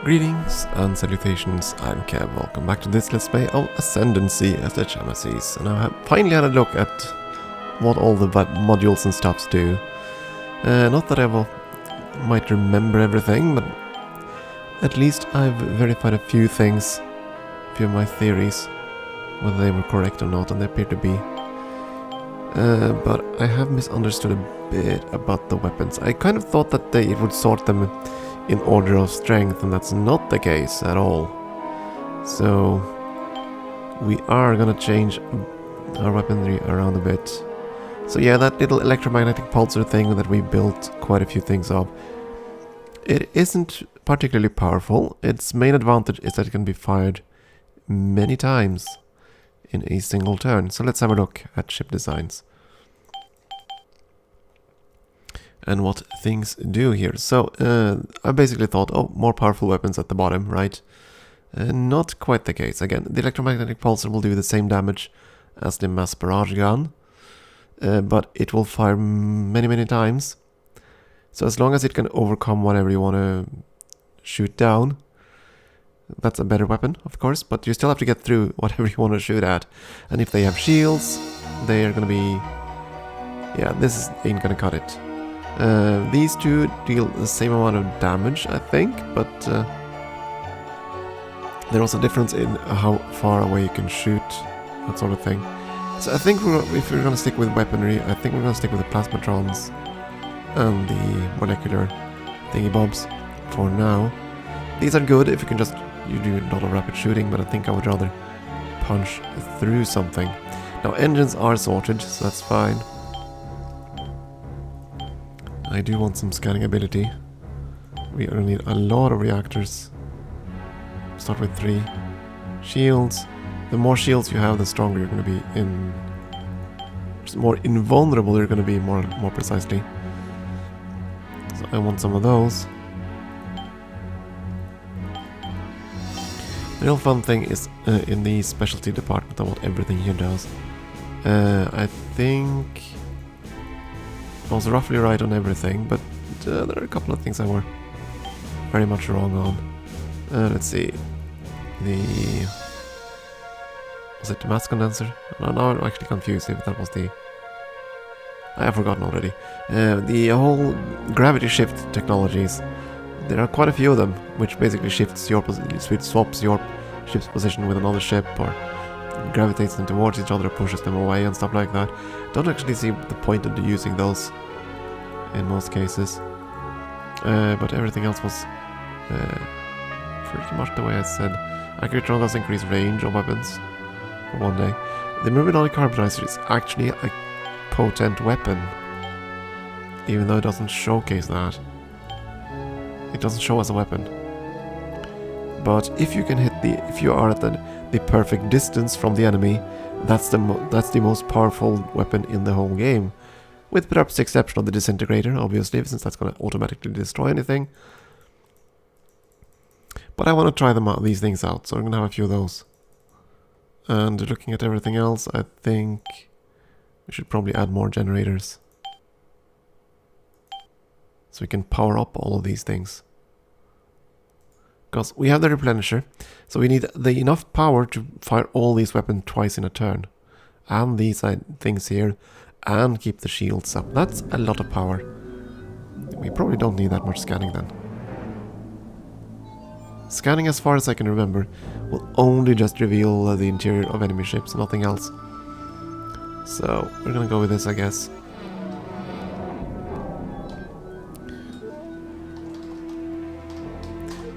Greetings and salutations, I'm Kev. Welcome back to this Let's Play of Ascendancy as the Chamachies. And I have finally had a look at what all the modules and stuffs do. Not that I might remember everything, but at least I've verified a few things, a few of my theories, whether they were correct or not, and they appear to be. But I have misunderstood a bit about the weapons. I kind of thought that it would sort them in order of strength, and that's not the case at all. So we are gonna change our weaponry around a bit. So yeah, that little electromagnetic pulsar thing that we built quite a few things of, it isn't particularly powerful. Its main advantage is that it can be fired many times in a single turn. So let's have a look at ship designs and what things do here. So I basically thought, oh, more powerful weapons at the bottom, right? Not quite the case. Again, the electromagnetic pulsar will do the same damage as the mass barrage gun, but it will fire many times. So as long as it can overcome whatever you want to shoot down, that's a better weapon, of course, but you still have to get through whatever you want to shoot at. And if they have shields, they are going to be... yeah, this ain't going to cut it. These two deal the same amount of damage, I think, but there's also a difference in how far away you can shoot, that sort of thing. So I think if we're going to stick with weaponry, I think we're going to stick with the plasmatrons and the molecular thingy-bobs for now. These are good if you can just you do a lot of rapid shooting, but I think I would rather punch through something. Now engines are sorted, so that's fine. I do want some scanning ability. We are going to need a lot of reactors. Start with 3. Shields. The more shields you have, the stronger you're going to be in... more invulnerable you're going to be, more precisely. So I want some of those. The real fun thing is in the specialty department, I want everything here does. I think I was roughly right on everything, but there are a couple of things I were very much wrong on. Let's see. Was it the mass condenser? No, now I'm actually confused if that was the... I have forgotten already. The whole gravity shift technologies. There are quite a few of them, which basically swaps your ship's position with another ship, or gravitates them towards each other, pushes them away, and stuff like that. Don't actually see the point of using those in most cases, but everything else was pretty much the way I said. Accuraton does increase range of weapons for one day. The Myrmidonic Carbonizer is actually a potent weapon, even though it doesn't showcase that. It doesn't show as a weapon. But if you can hit if you are at the perfect distance from the enemy, that's the most powerful weapon in the whole game. With perhaps the exception of the disintegrator, obviously, since that's going to automatically destroy anything. But I want to try these things out, so I'm going to have a few of those. And looking at everything else, I think we should probably add more generators, so we can power up all of these things. Because we have the replenisher, so we need enough power to fire all these weapons twice in a turn. And these things here, and keep the shields up. That's a lot of power. We probably don't need that much scanning then. Scanning, as far as I can remember, will only just reveal the interior of enemy ships, nothing else. So, we're gonna go with this, I guess.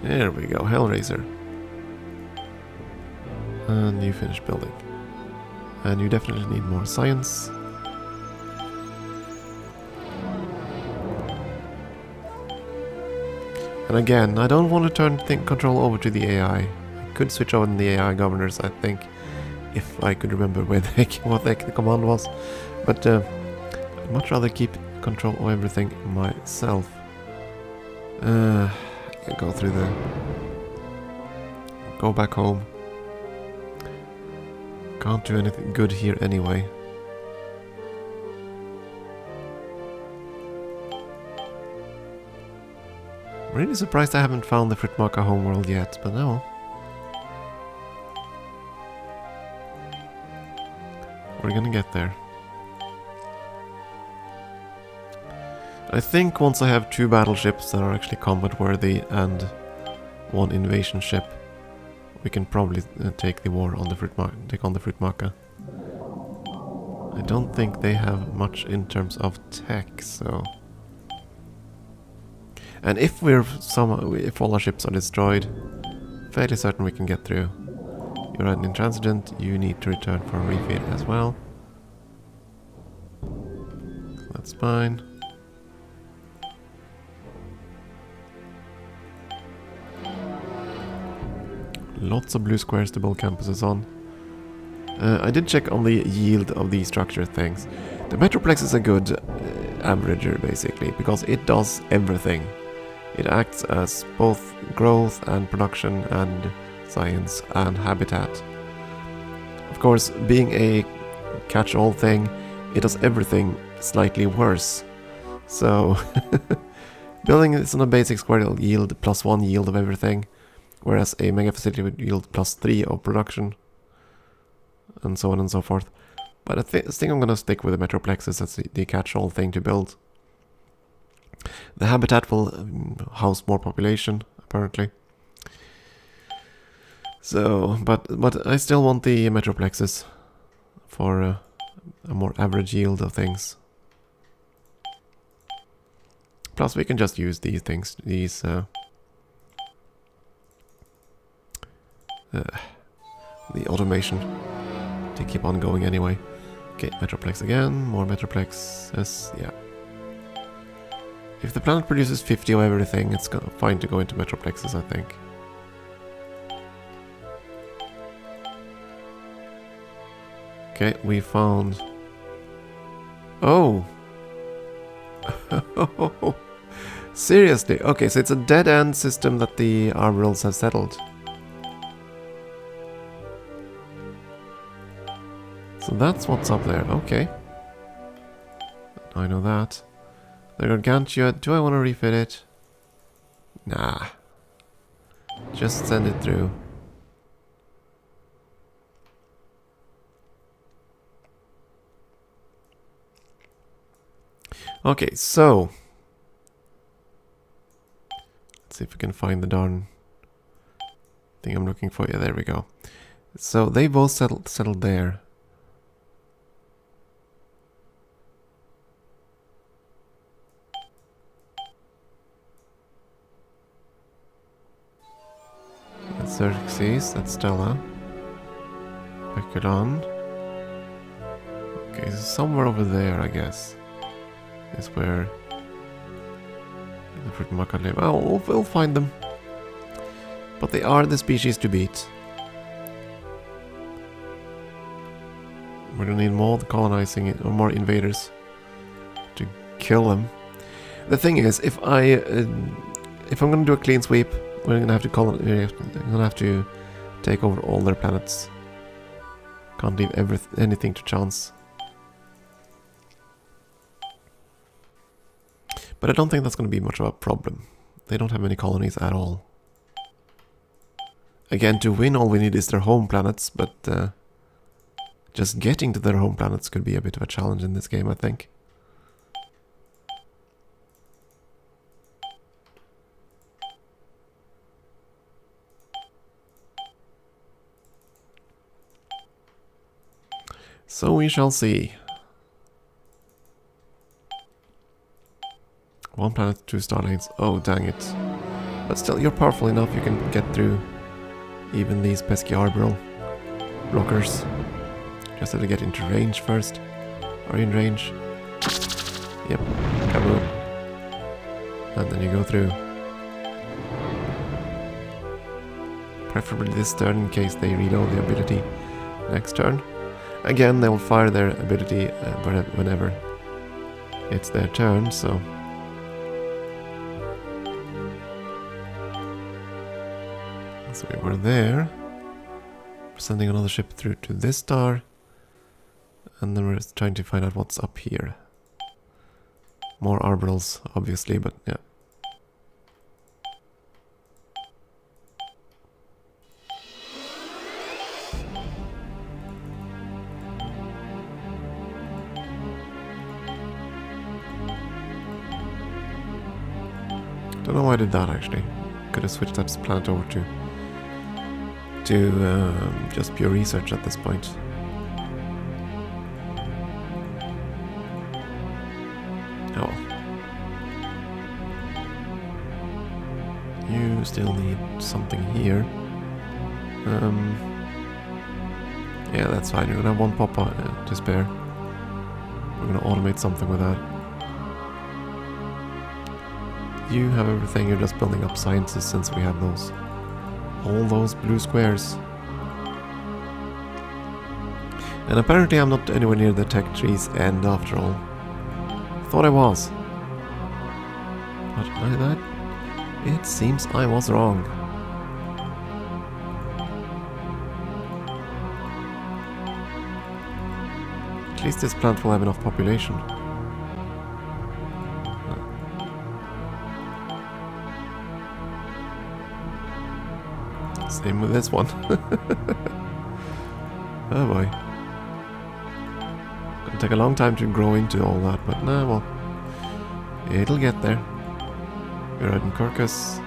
There we go, Hellraiser. And you finish building. And you definitely need more science. And again, I don't want to turn control over to the AI. I could switch over to the AI governors, I think, if I could remember what the command was. But I'd much rather keep control of everything myself. Go through go back home. Can't do anything good here anyway. really surprised I haven't found the Fritmaka homeworld yet, but no. We're gonna get there. I think once I have 2 battleships that are actually combat worthy and 1 invasion ship, we can probably take the war on the take on the Fritmaka. I don't think they have much in terms of tech, so. And if if all our ships are destroyed, fairly certain we can get through. You're an intransigent, you need to return for a refit as well. That's fine. Lots of blue squares to build campuses on. I did check on the yield of these structure things. The Metroplex is a good averager, basically, because it does everything. It acts as both growth and production and science and habitat. Of course, being a catch-all thing, it does everything slightly worse. So, building this on a basic square will yield +1 yield of everything, whereas a mega facility would yield +3 of production, and so on and so forth. But I think I'm gonna stick with the Metroplexes as the catch-all thing to build. The habitat will house more population, apparently. So, but I still want the Metroplexes for a more average yield of things. Plus, we can just use these things, the automation to keep on going anyway. Okay, Metroplex again, more Metroplexes, yeah. If the planet produces 50 of everything, it's fine to go into Metroplexes, I think. Okay, we found... Oh! Seriously? Okay, so it's a dead-end system that the Arborals have settled. So that's what's up there, okay. I know that. The Gargantua, do I want to refit it? Nah. Just send it through. Okay, so... let's see if we can find the darn thing I'm looking for. Yeah, there we go. So they both settled there. That's Xerxes, that's Stella. Pekudon. Okay, so somewhere over there, I guess, is where the Fritmaka live. Oh, we'll find them. But they are the species to beat. We're gonna need more colonizing or more invaders to kill them. The thing is, if I'm gonna do a clean sweep, we're gonna have to take over all their planets. Can't leave anything to chance. But I don't think that's going to be much of a problem. They don't have any colonies at all. Again, to win all we need is their home planets, but just getting to their home planets could be a bit of a challenge in this game, I think. So we shall see. 1 planet, 2 star lanes. Oh, dang it. But still, you're powerful enough, you can get through even these pesky Arboral blockers. Just have to get into range first. Are you in range? Yep. Kaboom. And then you go through. Preferably this turn in case they reload the ability next turn. Again, they will fire their ability whenever it's their turn, so... So we were there. We're sending another ship through to this star. And then we're trying to find out what's up here. More Arborals, obviously, but yeah. Don't know why I did that actually. Could have switched that planet over to just pure research at this point. Oh. You still need something here. Yeah, that's fine. You're gonna have one pop to spare. We're gonna automate something with that. You have everything, you're just building up sciences since we have those. All those blue squares. And apparently I'm not anywhere near the tech tree's end after all. Thought I was. But it seems I was wrong. At least this plant will have enough population. Same with this one. Oh boy. Gonna take a long time to grow into all that, but nah, well, it'll get there. You're out in Carcass.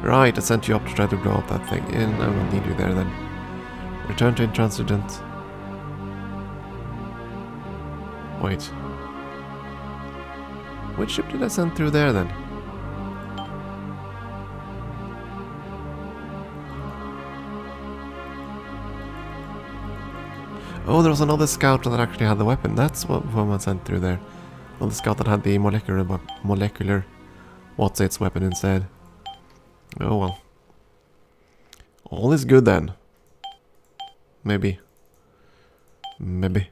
Right, I sent you up to try to blow up that thing. And I don't need you there then. Return to intransigent. Wait. Which ship did I send through there then? Oh, there was another scout that actually had the weapon. That's what I sent through there. Another scout that had the molecular what's-its weapon instead. Oh well. All is good then. Maybe. Maybe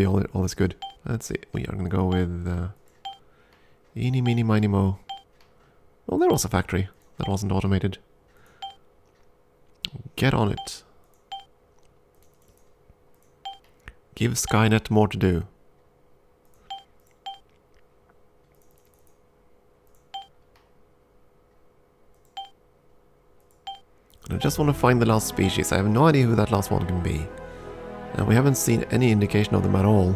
all is good. Let's see. We are gonna go with eeny, meeny, miny, mo. Well, there was a factory that wasn't automated. Get on it. Give Skynet more to do. And I just want to find the last species. I have no idea who that last one can be. And we haven't seen any indication of them at all.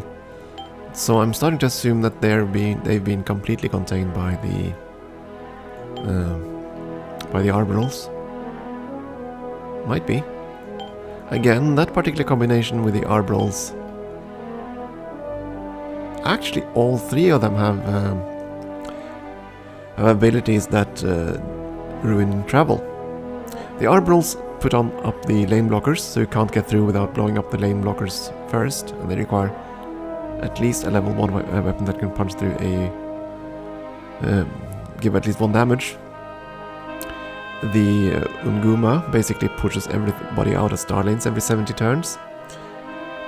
So I'm starting to assume that they've been completely contained by the arborals. Might be. Again, that particular combination with the arborals. Actually, all three of them have abilities that ruin travel. The arborals put up the lane blockers, so you can't get through without blowing up the lane blockers first, and they require at least a level 1 weapon that can punch through give at least 1 damage. The Unguma basically pushes everybody out of star lanes every 70 turns.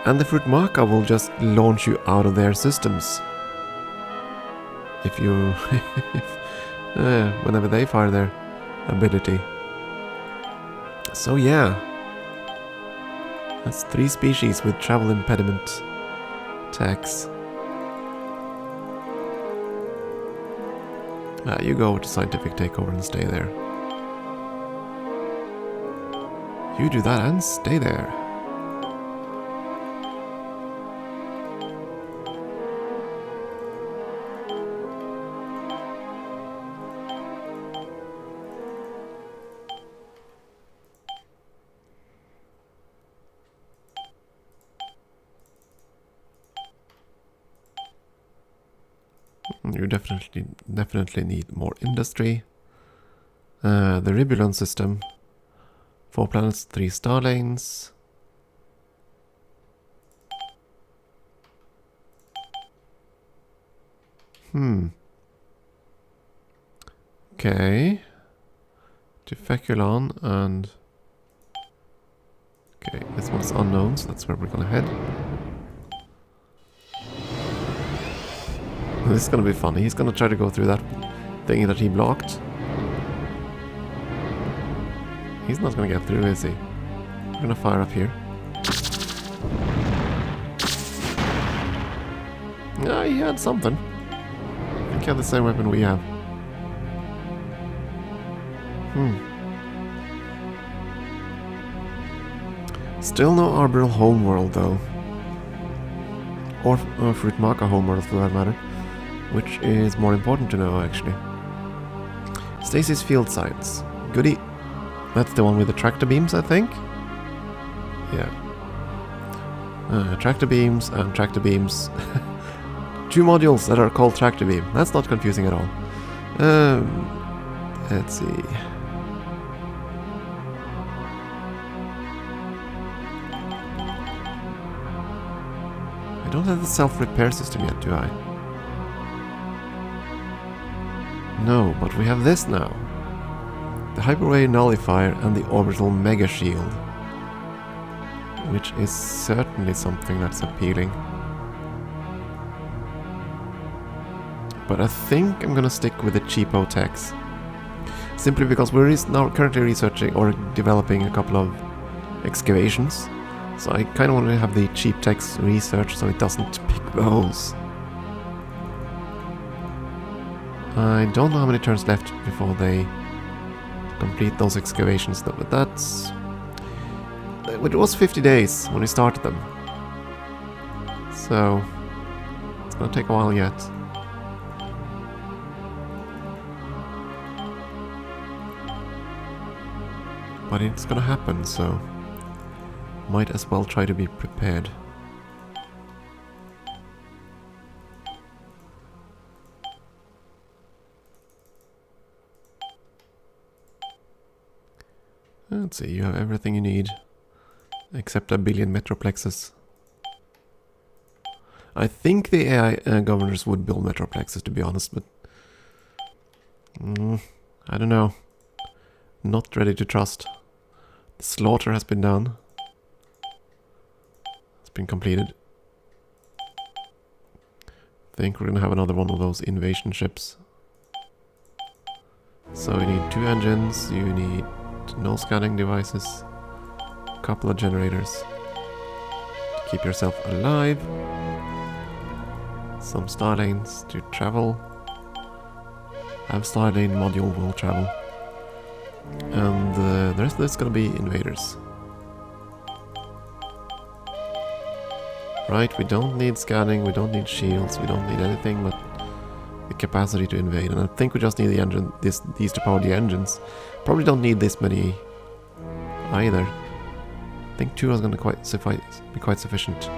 And the Fruitmaka will just launch you out of their systems. If you... whenever they fire their ability. So yeah. That's 3 species with travel impediment attacks. You go to scientific takeover and stay there. You do that and stay there. You definitely need more industry. The Ribulon system. 4 planets, 3 star lanes. Okay. To Feculon and... Okay, this one's unknown, so that's where we're gonna head. This is gonna be funny. He's gonna try to go through that thing that he blocked. He's not gonna get through, is he? We're gonna fire up here. Yeah, he had something. I think he had the same weapon we have. Still no Arbor homeworld though. or Fruit Maca homeworld for that matter, which is more important to know actually. Stacy's field sites. Goody. That's the one with the tractor beams, I think? Yeah. Tractor beams and tractor beams. Two modules that are called tractor beam. That's not confusing at all. Let's see. I don't have the self-repair system yet, do I? No, but we have this now. The Hyperwave Nullifier and the Orbital Mega Shield. Which is certainly something that's appealing. But I think I'm gonna stick with the cheapo techs. Simply because we're now currently researching or developing a couple of excavations. So I kind of want to have the cheap techs research so it doesn't pick those. I don't know how many turns left before they complete those excavations though, but that's... It was 50 days when we started them. So it's gonna take a while yet. But it's gonna happen, so might as well try to be prepared. Let's see, you have everything you need. Except a billion metroplexes. I think the AI governors would build metroplexes, to be honest, but... I don't know. Not ready to trust. The slaughter has been done. It's been completed. Think we're gonna have another one of those invasion ships. So you need 2 engines, you need no scanning devices, a couple of generators to keep yourself alive, some starlanes to travel. Have starlane module will travel. And the rest of this is gonna be invaders. Right, we don't need scanning, we don't need shields, we don't need anything but the capacity to invade. And I think we just need the engine, these to power the engines. Probably don't need this many either. I think 2 is gonna be quite sufficient.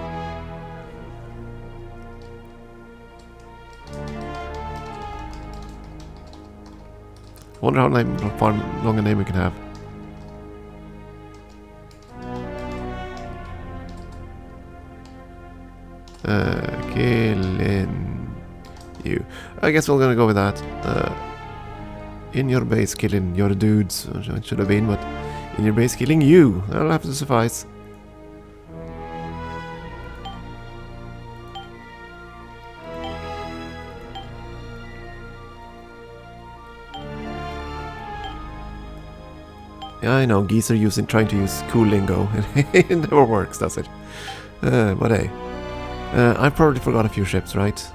Wonder how far long a name we can have. Killing you. I guess we're gonna go with that. In your base, killing your dudes. It should have been, but in your base, killing you. That'll have to suffice. Yeah, I know, geese are trying to use cool lingo. It never works, does it? But hey. I probably forgot a few ships, right?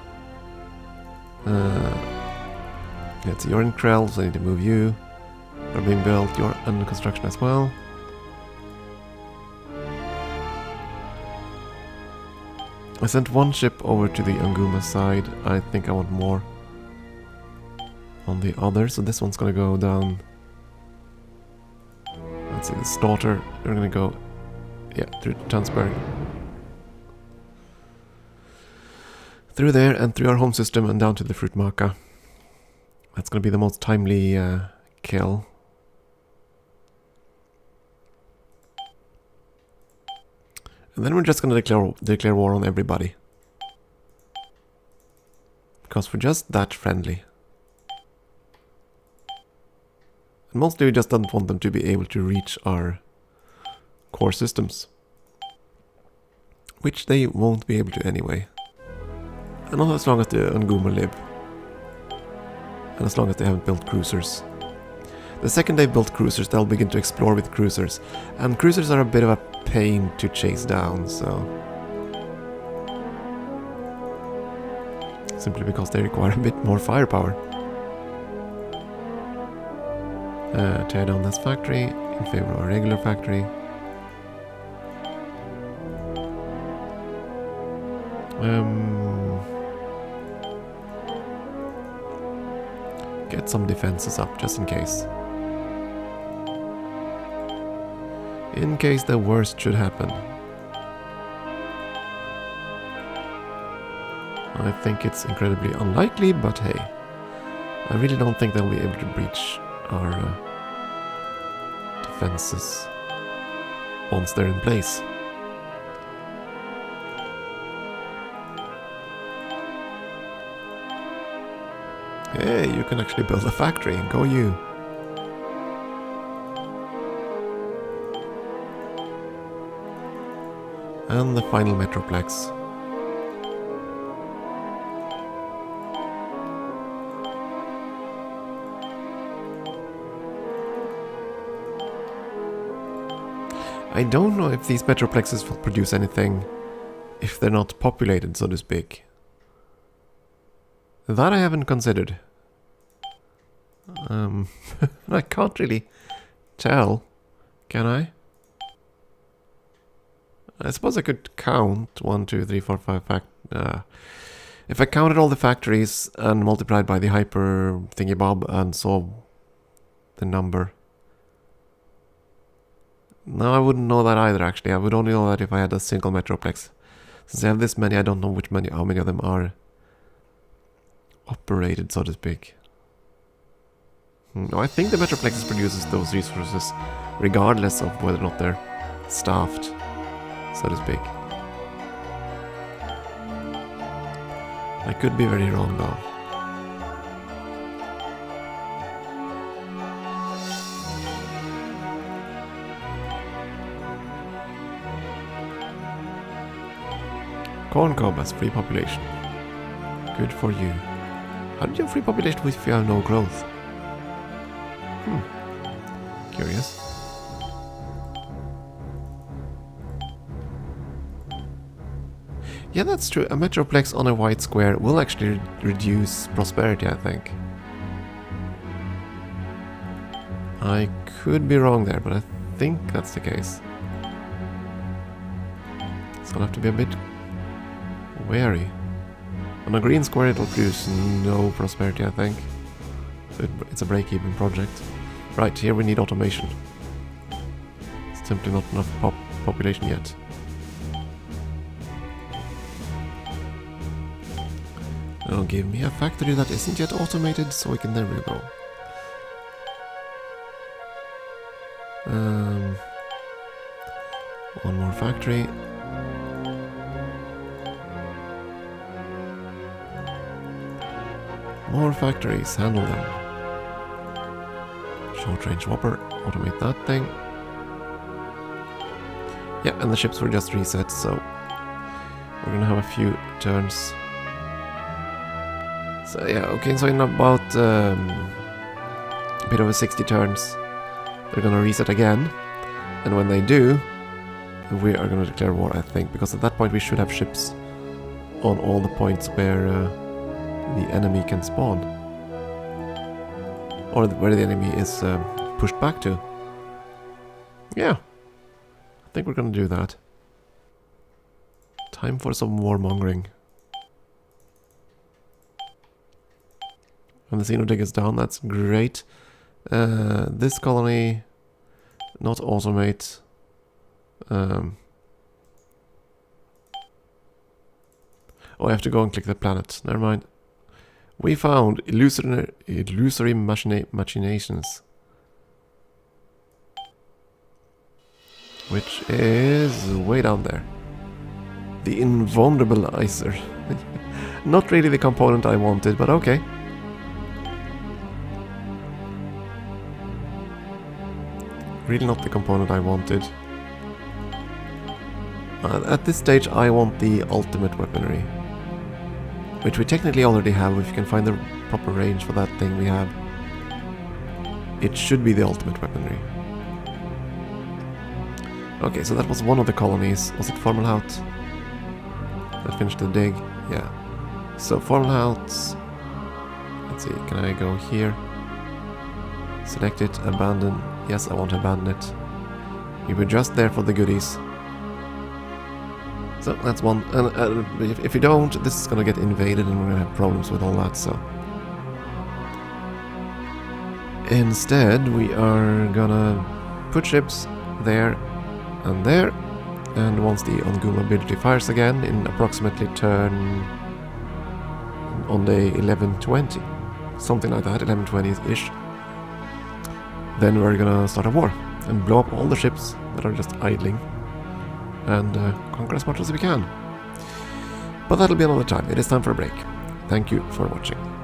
Let's see, you're in Krell, so I need to move you. You're being built, you're under construction as well. I sent 1 ship over to the Anguma side. I think I want more on the other, so this one's gonna go down. Let's see, the slaughter. We're gonna go, yeah, through Tanzberg. Through there and through our home system and down to the Fruit Maca. That's gonna be the most timely kill. And then we're just gonna declare war on everybody. Because we're just that friendly. And mostly we just don't want them to be able to reach our core systems. Which they won't be able to anyway. And not as long as the Anguma live. And as long as they haven't built cruisers. The second they've built cruisers, they'll begin to explore with cruisers. And cruisers are a bit of a pain to chase down, so... Simply because they require a bit more firepower. Tear down this factory in favor of a regular factory. Get some defenses up, just in case. In case the worst should happen. I think it's incredibly unlikely, but hey. I really don't think they'll be able to breach our defenses once they're in place. Hey, you can actually build a factory. Go you. And the final Metroplex. I don't know if these Metroplexes will produce anything if they're not populated, so to speak. That I haven't considered. I can't really tell, can I? I suppose I could count 1, 2, 3, 4, 5 if I counted all the factories and multiplied by the hyper thingy-bob and saw the number. No, I wouldn't know that either, actually. I would only know that if I had a single Metroplex. Since I have this many, I don't know how many of them are operated, so to speak. No, I think the Metroplexes produces those resources regardless of whether or not they're staffed, so to speak. I could be very wrong though. Corn Cob has free population. Good for you. How did you have free population if you have no growth? Curious. Yeah, that's true. A Metroplex on a white square will actually reduce prosperity, I think. I could be wrong there, but I think that's the case. So I'll have to be a bit wary. On a green square it'll produce no prosperity, I think. So it's a break-even project. Right, here we need automation. It's simply not enough population yet. It'll give me a factory that isn't yet automated, so we can... There we go. One more factory. More factories, handle them. Short range whopper, automate that thing. Yeah, and the ships were just reset, so we're gonna have a few turns. So yeah, okay, so in about a bit over 60 turns, they're gonna reset again. And when they do, we are gonna declare war, I think, because at that point we should have ships on all the points where the enemy can spawn. Or where the enemy is pushed back to. Yeah. I think we're gonna do that. Time for some warmongering. And the Xeno dig is down, that's great. This colony, not automate. Oh, I have to go and click the planet. Never mind. We found illusory machinations. Which is way down there. The invulnerabilizer. Not really the component I wanted, but okay. Really not the component I wanted. At this stage I want the ultimate weaponry. Which we technically already have. If you can find the proper range for that thing we have. It should be the ultimate weaponry. Okay, so that was one of the colonies. Was it Formalhaut? That finished the dig? Yeah. So Formalhaut. Let's see, can I go here? Select it, abandon. Yes, I want to abandon it. We were just there for the goodies. So that's one. And if you don't, this is gonna get invaded and we're gonna have problems with all that, so... Instead, we are gonna put ships there and there. And once the Onguma ability fires again, in approximately turn... on day 1120. Something like that, 1120-ish. Then we're gonna start a war and blow up all the ships that are just idling and conquer as much as we can. But that'll be another time. It is time for a break. Thank you for watching.